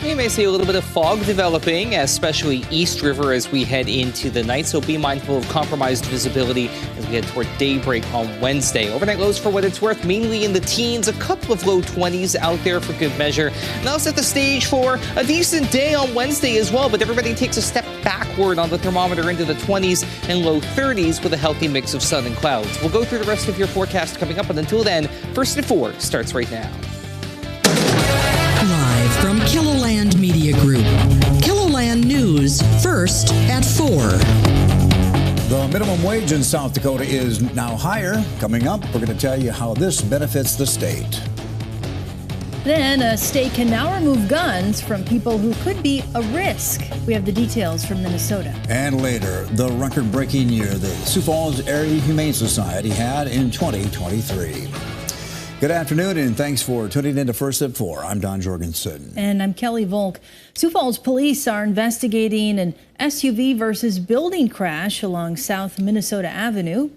You may see a little bit of fog developing, especially East River as we head into the night, so be mindful of compromised visibility as we head toward daybreak on Wednesday. Overnight lows for what it's worth, mainly in the teens, a couple of low 20s out there for good measure. Now set the stage for a decent day on Wednesday as well, but everybody takes a step backward on the thermometer into the 20s and low 30s with a healthy mix of sun and clouds. We'll go through the rest of your forecast coming up, but until then, First at 4 starts right now. Live from KELOLAND Media Group. KELOLAND News, first at 4. The minimum wage in South Dakota is now higher. Coming up, we're going to tell you how this benefits the state. Then a state can now remove guns from people who could be a risk. We have the details from Minnesota. And later, the record-breaking year the Sioux Falls Area Humane Society had in 2023. Good afternoon, and thanks for tuning in to First at 4. I'm Don Jorgensen. And I'm Kelly Volk. Sioux Falls police are investigating an SUV versus building crash along South Minnesota Avenue.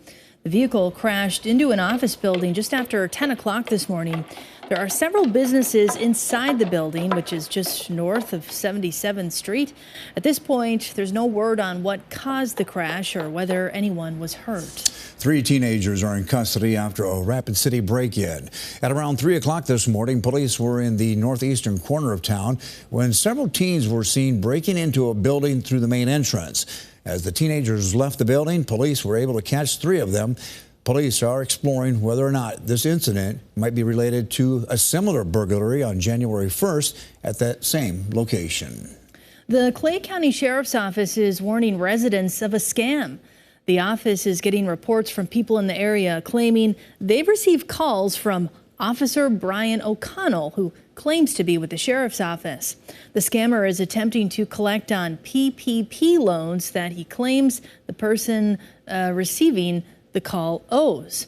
The vehicle crashed into an office building just after 10 o'clock this morning. There are several businesses inside the building, which is just north of 77th Street. At this point, there's no word on what caused the crash or whether anyone was hurt. 3 teenagers are in custody after a Rapid City break-in. At around 3 o'clock this morning, police were in the northeastern corner of town when several teens were seen breaking into a building through the main entrance. As the teenagers left the building, police were able to catch 3 of them. Police are exploring whether or not this incident might be related to a similar burglary on January 1st at that same location. The Clay County Sheriff's Office is warning residents of a scam. The office is getting reports from people in the area claiming they've received calls from Officer Brian O'Connell, who claims to be with the sheriff's office. The scammer is attempting to collect on PPP loans that he claims the person receiving the call owes.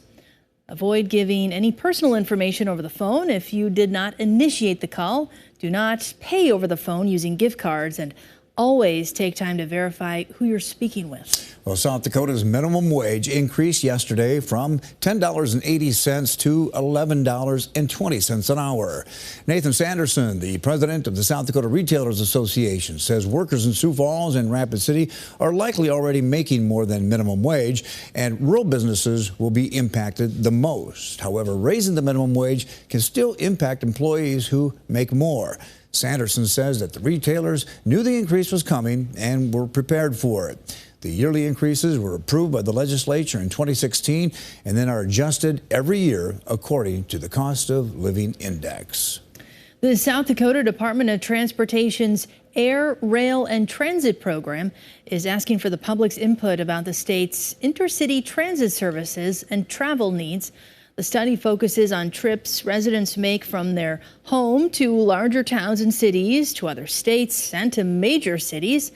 Avoid giving any personal information over the phone. If you did not initiate the call, do not pay over the phone using gift cards, and always take time to verify who you're speaking with. Well, South Dakota's minimum wage increased yesterday from $10.80 to $11.20 an hour. Nathan Sanderson, the president of the South Dakota Retailers Association, says workers in Sioux Falls and Rapid City are likely already making more than minimum wage, and rural businesses will be impacted the most. However, raising the minimum wage can still impact employees who make more. Sanderson says that the retailers knew the increase was coming and were prepared for it. The yearly increases were approved by the legislature in 2016 and then are adjusted every year according to the cost of living index. The South Dakota Department of Transportation's Air, Rail, and Transit program is asking for the public's input about the state's intercity transit services and travel needs. The study focuses on trips residents make from their home to larger towns and cities, to other states, and to major cities.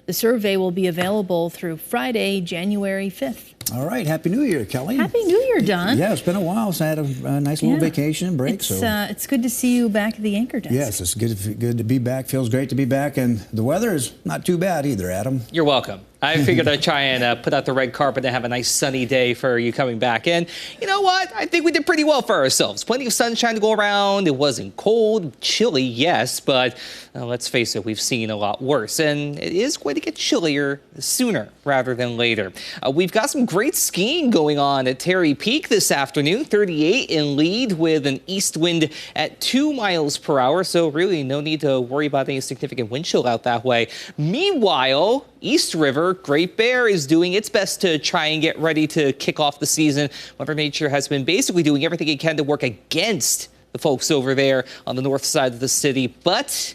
The survey will be available through Friday, January 5th. All right. Happy New Year, Kelly. Happy New Year, Don. Yeah, it's been a while since I had a nice little vacation and break. It's good to see you back at the anchor desk. Yes, it's good to be back. Feels great to be back. And the weather is not too bad either, Adam. You're welcome. I figured I'd try and put out the red carpet and have a nice sunny day for you coming back in. You know what? I think we did pretty well for ourselves. Plenty of sunshine to go around. It wasn't cold, chilly, yes, but let's face it, we've seen a lot worse. And it is going to get chillier sooner rather than later. We've got some great skiing going on at Terry Peak this afternoon. 38 in lead with an east wind at 2 miles per hour. So really no need to worry about any significant wind chill out that way. Meanwhile, East River, Great Bear is doing its best to try and get ready to kick off the season. Mother Nature has been basically doing everything it can to work against the folks over there on the north side of the city. But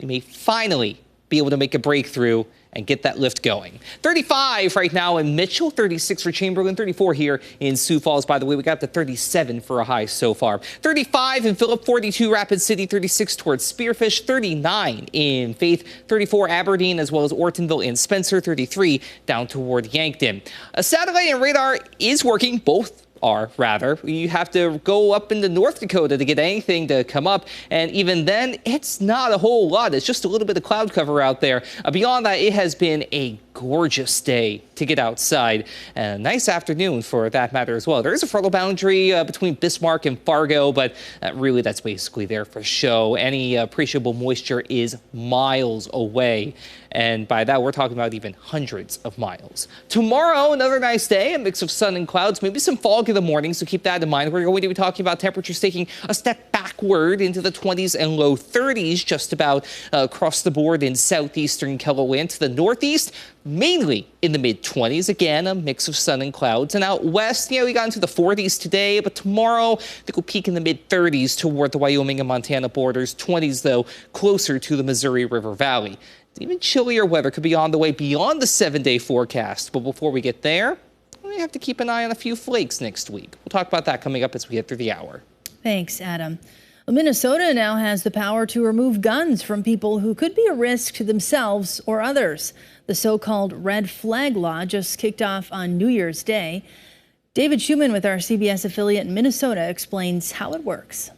we may finally be able to make a breakthrough and get that lift going. 35 right now in Mitchell, 36 for Chamberlain, 34 here in Sioux Falls. By the way, we got up to 37 for a high so far. 35 in Phillip, 42 Rapid City, 36 towards Spearfish, 39 in Faith, 34 Aberdeen, as well as Ortonville and Spencer, 33 down toward Yankton. A satellite and radar is working, both are, rather. You have to go up into North Dakota to get anything to come up, and even then, it's not a whole lot. It's just a little bit of cloud cover out there. Beyond that, it has been a gorgeous day to get outside, and a nice afternoon for that matter as well. There is a frontal boundary between Bismarck and Fargo, but really that's basically there for show. Any appreciable moisture is miles away, and by that we're talking about even hundreds of miles. Tomorrow, another nice day, a mix of sun and clouds, maybe some fog in the morning, so keep that in mind. We're going to be talking about temperatures taking a step backward into the 20s and low 30s just about across the board in southeastern KELOLAND. To the northeast, mainly in the mid-20s. Again, a mix of sun and clouds. And out west, we got into the 40s today, but tomorrow I think we'll peak in the mid-30s toward the Wyoming and Montana borders. 20s, though, closer to the Missouri River Valley. Even chillier weather could be on the way beyond the 7-day forecast. But before we get there, we have to keep an eye on a few flakes next week. We'll talk about that coming up as we get through the hour. Thanks, Adam. Minnesota now has the power to remove guns from people who could be a risk to themselves or others. The so-called red flag law just kicked off on New Year's Day. David Schumann with our CBS affiliate in Minnesota explains how it works.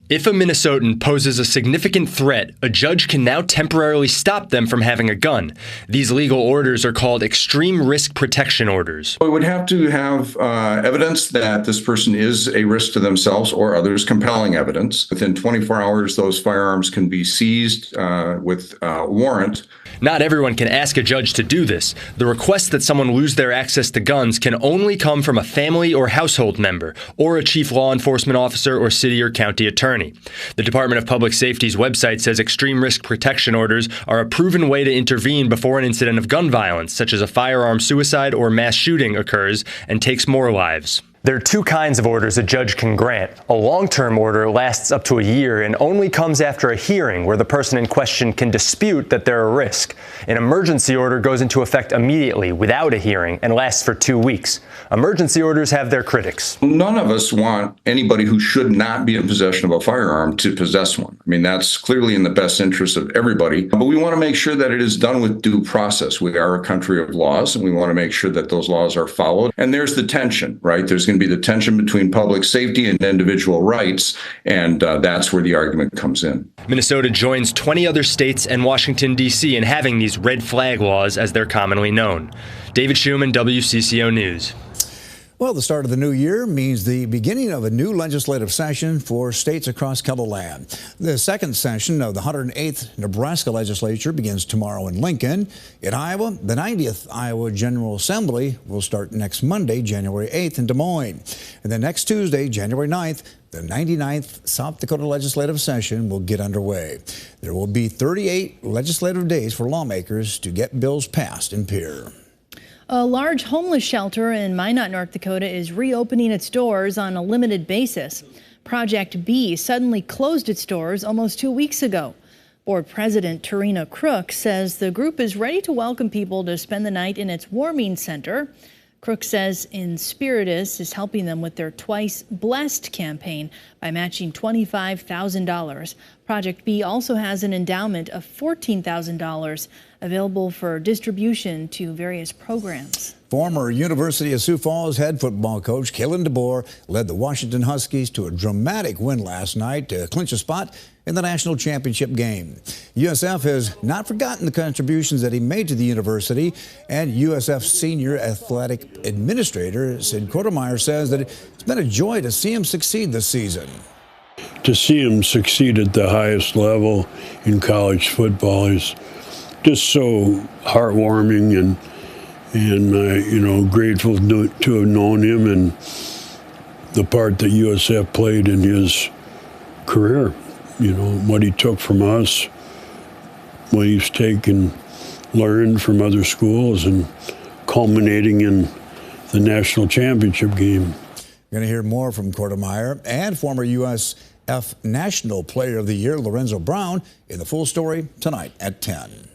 If a Minnesotan poses a significant threat, a judge can now temporarily stop them from having a gun. These legal orders are called extreme risk protection orders. We would have to have evidence that this person is a risk to themselves or others, compelling evidence. Within 24 hours, those firearms can be seized with warrant. Not everyone can ask a judge to do this. The request that someone lose their access to guns can only come from a family or household member, or a chief law enforcement officer or city or county attorney. The Department of Public Safety's website says extreme risk protection orders are a proven way to intervene before an incident of gun violence, such as a firearm suicide or mass shooting occurs, and takes more lives. There are two kinds of orders a judge can grant. A long-term order lasts up to a year and only comes after a hearing where the person in question can dispute that they're a risk. An emergency order goes into effect immediately without a hearing and lasts for 2 weeks. Emergency orders have their critics. None of us want anybody who should not be in possession of a firearm to possess one. I mean, that's clearly in the best interest of everybody. But we want to make sure that it is done with due process. We are a country of laws, and we want to make sure that those laws are followed. And there's the tension, right? There's going to be the tension between public safety and individual rights, and that's where the argument comes in. Minnesota joins 20 other states and Washington, D.C. in having these red flag laws, as they're commonly known. David Schumann, WCCO News. Well, the start of the new year means the beginning of a new legislative session for states across KELOLAND. The second session of the 108th Nebraska legislature begins tomorrow in Lincoln. In Iowa, the 90th Iowa General Assembly will start next Monday, January 8th in Des Moines. And then next Tuesday, January 9th, the 99th South Dakota legislative session will get underway. There will be 38 legislative days for lawmakers to get bills passed in Pierre. A large homeless shelter in Minot, North Dakota is reopening its doors on a limited basis. Project B suddenly closed its doors almost 2 weeks ago. Board President Tarina Crook says the group is ready to welcome people to spend the night in its warming center. Crook says Inspiritus is helping them with their Twice Blessed campaign by matching $25,000. Project B also has an endowment of $14,000 available for distribution to various programs. Former University of Sioux Falls head football coach Kalen DeBoer led the Washington Huskies to a dramatic win last night to clinch a spot in the national championship game. USF has not forgotten the contributions that he made to the university, and USF senior athletic administrator Sid Kortemeyer says that it's been a joy to see him succeed this season. To see him succeed at the highest level in college football is just so heartwarming, and grateful to have known him and the part that USF played in his career. What he took from us, what he's taken, learned from other schools, and culminating in the national championship game. We're going to hear more from Kortemeyer and former USF National Player of the Year Lorenzo Brown in the full story tonight at 10.